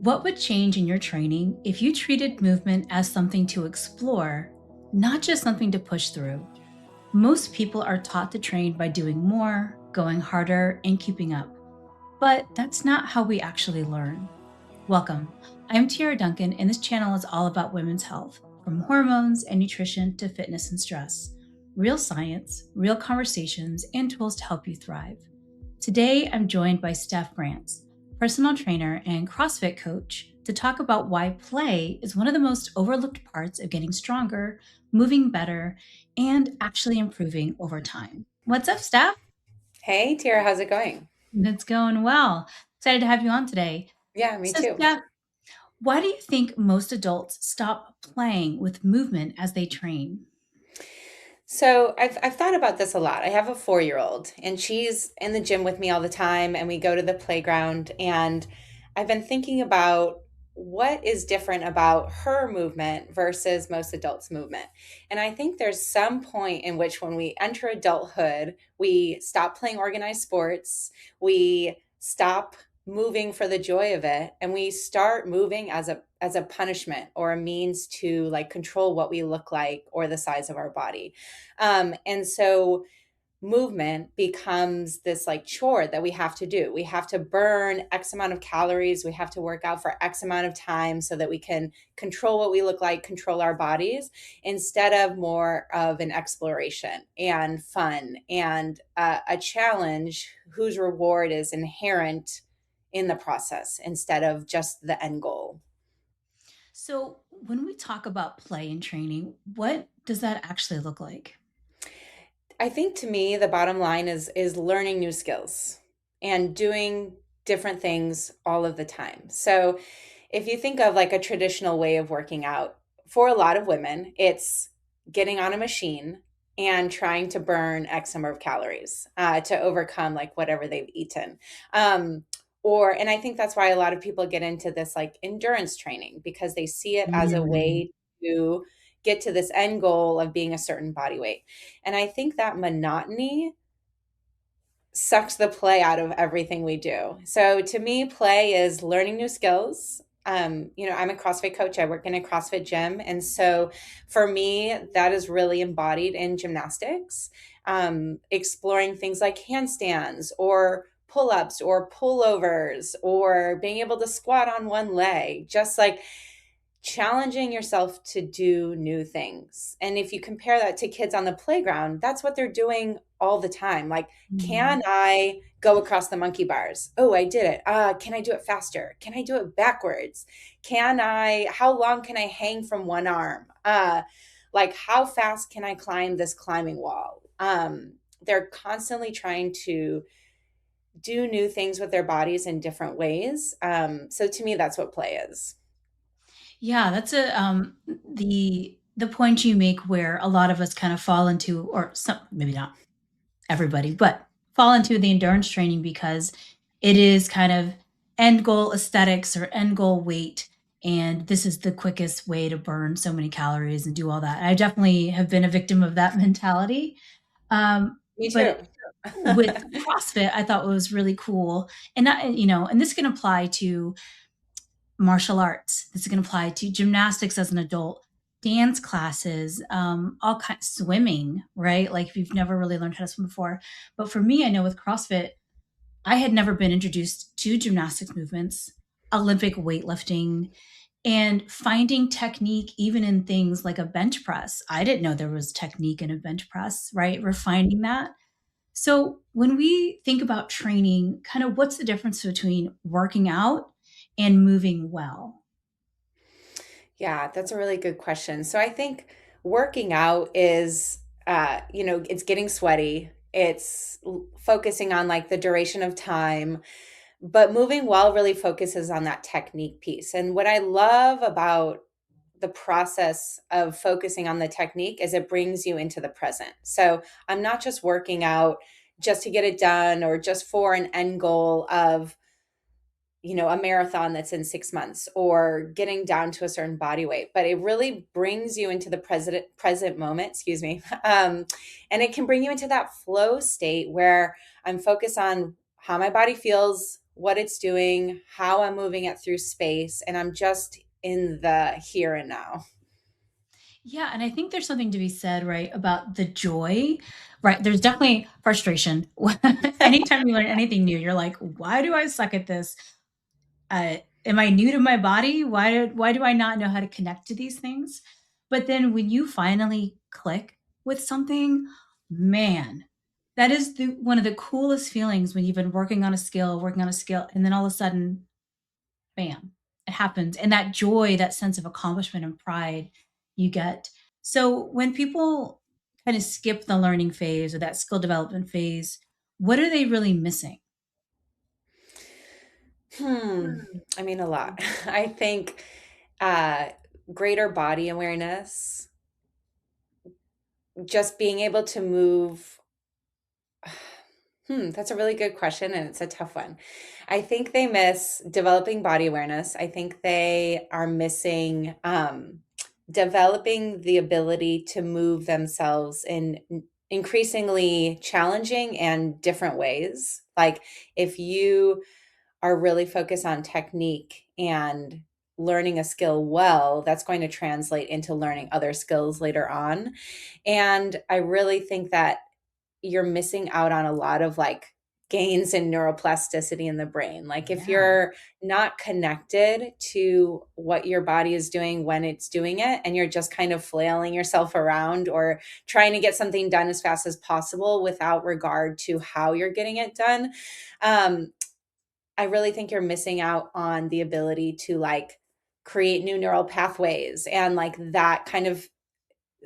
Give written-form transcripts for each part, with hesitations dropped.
What would change in your training if you treated movement as something to explore, not just something to push through? Most people are taught to train by doing more, going harder, and keeping up. But that's not how we actually learn. Welcome. I'm Tierra Duncan, and this channel is all about women's health, from hormones and nutrition to fitness and stress. Real science, real conversations, and tools to help you thrive. Today, I'm joined by Stef Rance, personal trainer and CrossFit coach, to talk about why play is one of the most overlooked parts of getting stronger, moving better, and actually improving over time. What's up, Stef? Hey, Tierra, how's it going? It's going well. Excited to have you on today. Yeah, me So, too. Stef, why do you think most adults stop playing with movement as they train? So I've thought about this a lot. I have a 4-year-old and she's in the gym with me all the time and we go to the playground and I've been thinking about what is different about her movement versus most adults' movement. And I think there's some point in which when we enter adulthood, we stop playing organized sports, we stop moving for the joy of it, and we start moving as a punishment or a means to like control what we look like or the size of our body. And so movement becomes this like chore that we have to do. We have to burn X amount of calories. We have to work out for X amount of time so that we can control what we look like, control our bodies, instead of more of an exploration and fun and a challenge whose reward is inherent in the process instead of just the end goal. So, when we talk about play and training, what does that actually look like? I think to me the bottom line is learning new skills and doing different things all of the time. So if you think of like a traditional way of working out, for a lot of women, it's getting on a machine and trying to burn X number of calories to overcome like whatever they've eaten. And I think that's why a lot of people get into this like endurance training because they see it as a Mm. way to get to this end goal of being a certain body weight. And I think that monotony sucks the play out of everything we do. So to me, play is learning new skills. I'm a CrossFit coach. I work in a CrossFit gym. And so for me, that is really embodied in gymnastics, exploring things like handstands or pull ups or pullovers or being able to squat on one leg, just like challenging yourself to do new things. And if you compare that to kids on the playground, that's what they're doing all the time. Like, can Mhm. I go across the monkey bars? Oh, I did it. Can I do it faster? Can I do it backwards? How long can I hang from one arm? Like, how fast can I climb this climbing wall? They're constantly trying to do new things with their bodies in different ways. So to me, that's what play is. Yeah, that's the point you make where a lot of us kind of fall into, or some, maybe not everybody, but fall into the endurance training because it is kind of end goal aesthetics or end goal weight. And this is the quickest way to burn so many calories and do all that. I definitely have been a victim of that mentality. Me too. But with CrossFit, I thought was really cool. And that, and this can apply to martial arts. This is going to apply to gymnastics as an adult, dance classes, all kinds, swimming, right? Like if you've never really learned how to swim before. But for me, I know with CrossFit, I had never been introduced to gymnastics movements, Olympic weightlifting, and finding technique even in things like a bench press. I didn't know there was technique in a bench press, right? Refining that. So, when we think about training, kind of what's the difference between working out and moving well? Yeah, that's a really good question. So I think working out is, it's getting sweaty. It's focusing on like the duration of time, but moving well really focuses on that technique piece. And what I love about the process of focusing on the technique is it brings you into the present. So I'm not just working out just to get it done or just for an end goal of a marathon that's in 6 months or getting down to a certain body weight, but it really brings you into the present moment, excuse me. And it can bring you into that flow state where I'm focused on how my body feels, what it's doing, how I'm moving it through space, and I'm just in the here and now. Yeah, and I think there's something to be said, right, about the joy, right? There's definitely frustration. Anytime you learn anything new, you're like, "Why do I suck at this? Am I new to my body? Why do I not know how to connect to these things?" But then when you finally click with something, man, that is one of the coolest feelings when you've been working on a skill, and then all of a sudden, bam, it happens. And that joy, that sense of accomplishment and pride you get. So when people kind of skip the learning phase or that skill development phase, what are they really missing? Hmm. I mean, a lot. I think uh, greater body awareness, just being able to move. That's a really good question, and it's a tough one. I think they miss developing body awareness. I think they are missing developing the ability to move themselves in increasingly challenging and different ways. Like if you are really focused on technique and learning a skill well, that's going to translate into learning other skills later on. And I really think that you're missing out on a lot of like gains in neuroplasticity in the brain. Like if Yeah. you're not connected to what your body is doing when it's doing it, and you're just kind of flailing yourself around or trying to get something done as fast as possible without regard to how you're getting it done, um, I really think you're missing out on the ability to like create new neural pathways and like that kind of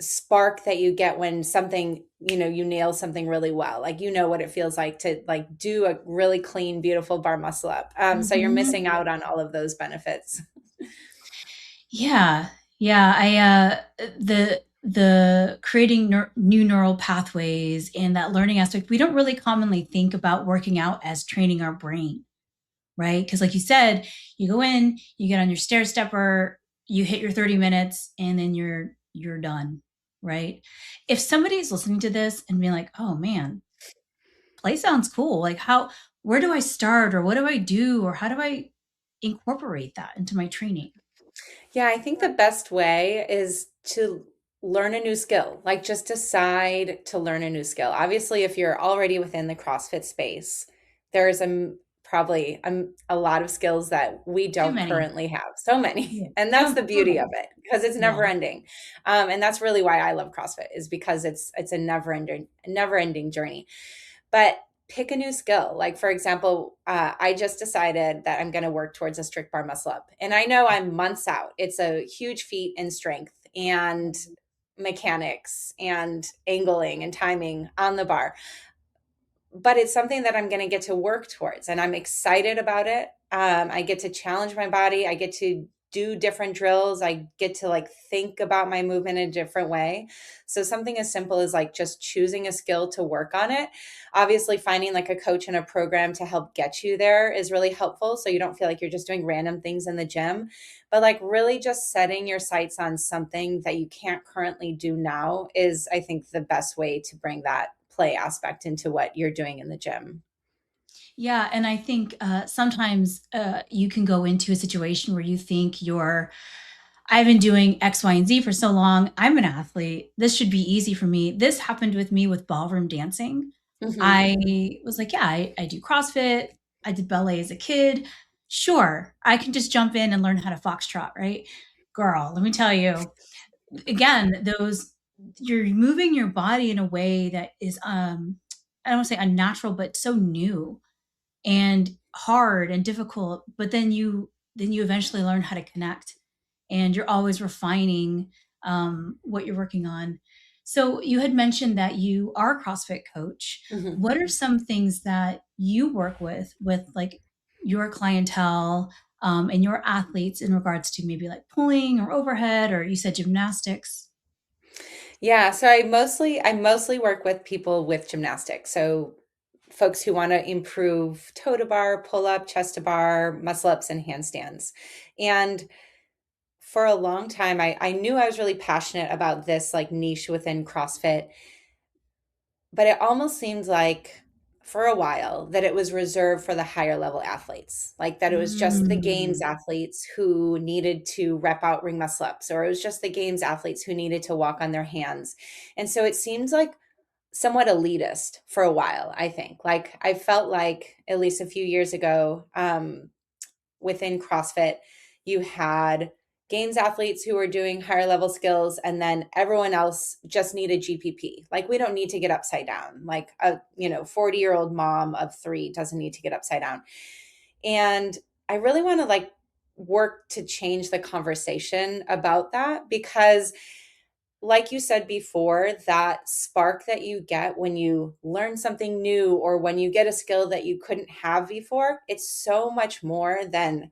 spark that you get when something, you nail something really well. Like what it feels like to like do a really clean, beautiful bar muscle up. So you're Mhm. missing out on all of those benefits. Yeah. Yeah, the creating new neural pathways and that learning aspect, we don't really commonly think about working out as training our brain, right? Because like you said, you go in, you get on your stair stepper, you hit your 30 minutes, and then you're done, right? If somebody's listening to this and being like, "Oh man, play sounds cool. Like where do I start or what do I do or how do I incorporate that into my training?" Yeah, I think the best way is to learn a new skill. Like just decide to learn a new skill. Obviously, if you're already within the CrossFit space, there's probably a lot of skills that we Too don't many. currently have. So many. Yeah. And that's the beauty of Totally. it because it's Yeah. never ending. And that's really why I love CrossFit is because it's a never ending journey. But pick a new skill. Like, for example, I just decided that I'm going to work towards a strict bar muscle up. And I know I'm months out. It's a huge feat in strength and mechanics and angling and timing on the bar, but it's something that I'm going to get to work towards and I'm excited about it. I get to challenge my body. I get to do different drills. I get to like think about my movement in a different way. So something as simple as like just choosing a skill to work on it. Obviously finding like a coach and a program to help get you there is really helpful. So you don't feel like you're just doing random things in the gym, but like really just setting your sights on something that you can't currently do now is, I think, the best way to bring that play aspect into what you're doing in the gym. Yeah, and I think, sometimes, you can go into a situation where you think "I've been doing X, Y, and Z for so long. I'm an athlete. This should be easy for me." This happened with me with ballroom dancing. Hmm. I was like, "Yeah, I do CrossFit. I did ballet as a kid. Sure, I can just jump in and learn how to foxtrot," right? Girl, let me tell you, again, those you're moving your body in a way that is, I don't wanna say unnatural, but so new and hard and difficult, but then you eventually learn how to connect, and you're always refining, what you're working on. So you had mentioned that you are a CrossFit coach. Hmm. What are some things that you work with, like, your clientele, and your athletes in regards to maybe, like, pulling or overhead, or you said gymnastics? Yeah, so I mostly work with people with gymnastics. So folks who want to improve toe to bar, pull up, chest to bar, muscle ups, and handstands. And for a long time, I knew I was really passionate about this like niche within CrossFit, but it almost seemed like for a while that it was reserved for the higher level athletes, like that it was just the games Mm. athletes who needed to rep out ring muscle ups, or it was just the games athletes who needed to walk on their hands. And so it seems like somewhat elitist for a while, I think. Like I felt like at least a few years ago, within CrossFit, you had games athletes who were doing higher level skills, and then everyone else just needed GPP. Like we don't need to get upside down. Like a 40-year-old mom of three doesn't need to get upside down. And I really want to like work to change the conversation about that, because like you said before, that spark that you get when you learn something new or when you get a skill that you couldn't have before, it's so much more than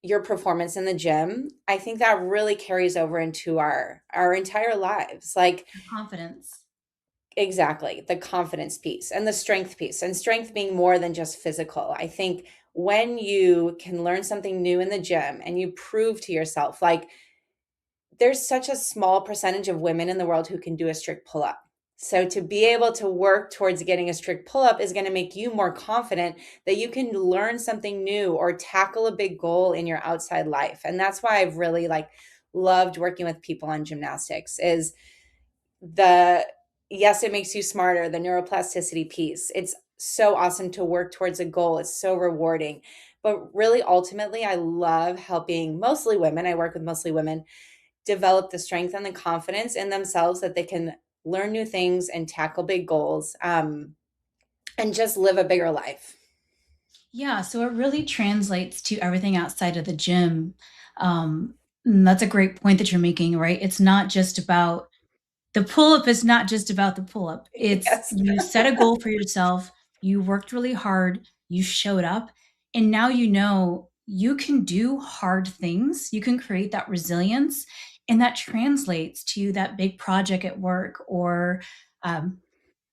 your performance in the gym. I think that really carries over into our entire lives. Like Confidence. exactly, the confidence piece and the strength piece, and strength being more than just physical. I think when you can learn something new in the gym and you prove to yourself, like there's such a small percentage of women in the world who can do a strict pull up. So to be able to work towards getting a strict pull up is going to make you more confident that you can learn something new or tackle a big goal in your outside life. And that's why I've really like loved working with people on gymnastics, is the yes, it makes you smarter, the neuroplasticity piece. It's so awesome to work towards a goal. It's so rewarding. But really ultimately I love helping mostly women. I work with mostly women develop the strength and the confidence in themselves that they can learn new things and tackle big goals, and just live a bigger life. Yeah, so it really translates to everything outside of the gym. And that's a great point that you're making, right? It's not just about the pull up is not just about the pull up. It's Yes. you set a goal for yourself, you worked really hard, you showed up, and now you know you can do hard things. You can create that resilience, and that translates to that big project at work or um,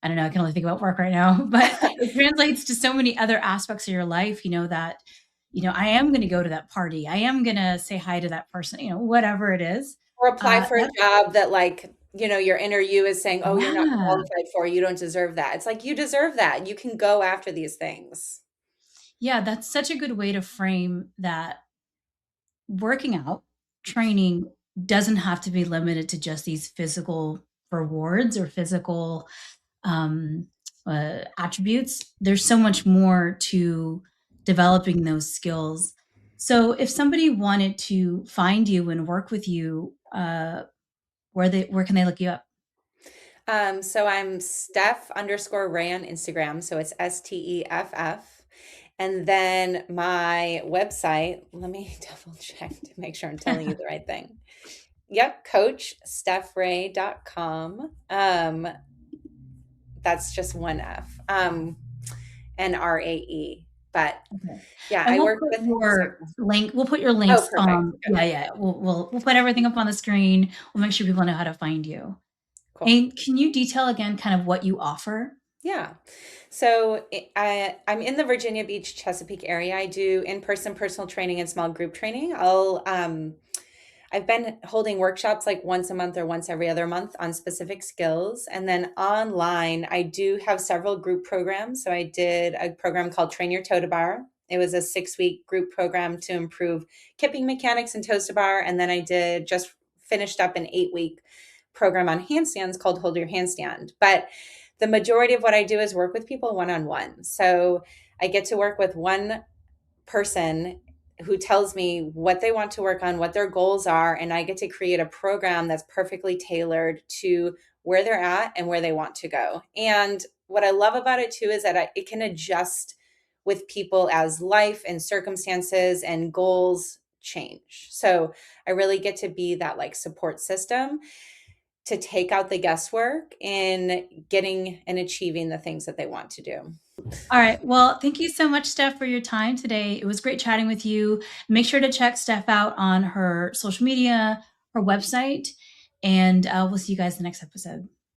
I don't know, I can only think about work right now, but it translates to so many other aspects of your life, that, I am going to go to that party. I am going to say hi to that person, whatever it is. Or apply for a That, job that like, your inner you is saying, oh, you're not yeah. qualified for, you don't deserve that. It's like you deserve that. You can go after these things. Yeah, that's such a good way to frame that working out, training doesn't have to be limited to just these physical rewards or physical um, attributes. There's so much more to developing those skills. So, if somebody wanted to find you and work with you, where can they look you up? So I'm Stef underscore Ray on Instagram. So it's Steff. And then my website, let me double check to make sure I'm telling you the right thing. Yep, coachstefrae.com. That's just one F. And RAE. But Okay. yeah, And I we'll work put with your link. We'll put your oh, links. perfect. Good. Yeah, yeah. We'll put everything up on the screen. We'll make sure people know how to find you. Cool. And can you detail again kind of what you offer? Yeah. So I'm in the Virginia Beach, Chesapeake area. I do in-person personal training and small group training. I've been holding workshops like once a month or once every other month on specific skills. And then online, I do have several group programs. So I did a program called Train Your Toe to Bar. It was a 6-week group program to improve kipping mechanics and toes to bar. And then I did just finished up an 8-week program on handstands called Hold Your Handstand. But the majority of what I do is work with people one-on-one. So I get to work with one person who tells me what they want to work on, what their goals are, and I get to create a program that's perfectly tailored to where they're at and where they want to go. And what I love about it too is that it can adjust with people as life and circumstances and goals change. So I really get to be that like support system to take out the guesswork in getting and achieving the things that they want to do. All right. Well, thank you so much, Steph, for your time today. It was great chatting with you. Make sure to check Steph out on her social media, her website, and we'll see you guys in the next episode.